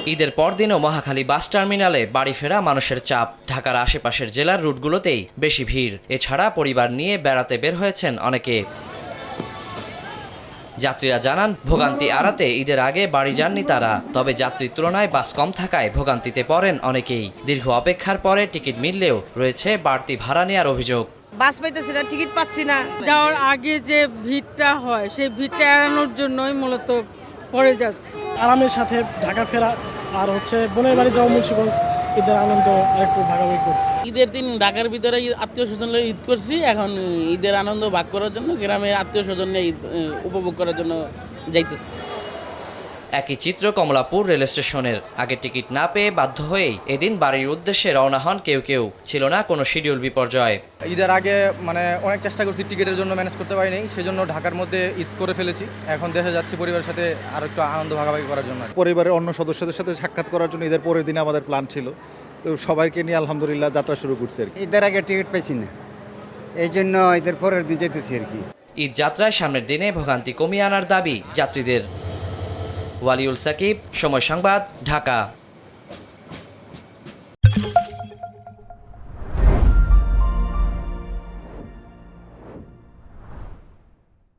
ঈদের পরদিনও মহাখালী বাস টার্মিনালে বাড়ি ফেরা মানুষের চাপ। ঢাকার আশেপাশের জেলার রুটগুলোতেই বেশি ভিড়। এছাড়া পরিবার নিয়ে বেড়াতে বের হয়েছেন অনেকে। যাত্রীরা জানান, ভোগান্তি এড়াতে ঈদের আগে বাড়ি যাননি তারা। তবে যাত্রীর তুলনায় বাস কম থাকায় ভোগান্তিতে পড়েন অনেকেই। দীর্ঘ অপেক্ষার পরে টিকিট মিললেও রয়েছে বাড়তি ভাড়া নেওয়ার অভিযোগ। বাস পাইতেছি না, টিকিট পাচ্ছি না। যাওয়ার আগে যে ভিড়টা হয় সেই ভিড়টা এড়ানোর জন্যই মূলত পড়ে যাচ্ছে। আরামের সাথে ঢাকা ফেরা আর বোনের বাড়ি যাওয়া মুন্সিগঞ্জ, ঈদের আনন্দ একটু ভাগাভাগি করতে। ঈদের দিন ঢাকার ভিতরে আত্মীয় স্বজন নিয়ে ঈদ করছি। এখন ঈদের আনন্দ ভাগ করার জন্য গ্রামের আত্মীয় স্বজন নিয়ে ঈদ উপভোগ করার জন্য যাইতেছি। একই চিত্র কমলাপুর রেল স্টেশনের। আগে টিকিট না পেয়ে বাধ্য হয়েই এদিন বাড়ির উদ্দেশ্যে রওনা হন কেউ কেউ। ছিল না কোনো শিডিউল বিপর্যয়। ঈদের আগে অনেক চেষ্টা করছি, টিকিটের জন্য ম্যানেজ করতে পারিনি, সেজন্য ঢাকার মধ্যে ঈদ করে ফেলেছি। এখন দেশে যাচ্ছি পরিবারের সাথে আর একটু আনন্দ ভাগাভাগি করার জন্য। পরিবারের অন্য সদস্যদের সাথে সাক্ষাৎ করার জন্য ঈদের পরের দিনে আমাদের প্ল্যান ছিল, তো সবাইকে নিয়ে আলহামদুলিল্লাহ যাত্রা শুরু করছি আর কি। ঈদের আগে টিকিট পেয়েছি না, এই জন্য ঈদের পরের দিন যেতেছি আর কি। ঈদ যাত্রায় সামনের দিনে ভোগান্তি কমিয়ে আনার দাবি যাত্রীদের। ওয়ালিউল সাকিব, সময় সংবাদ, ঢাকা।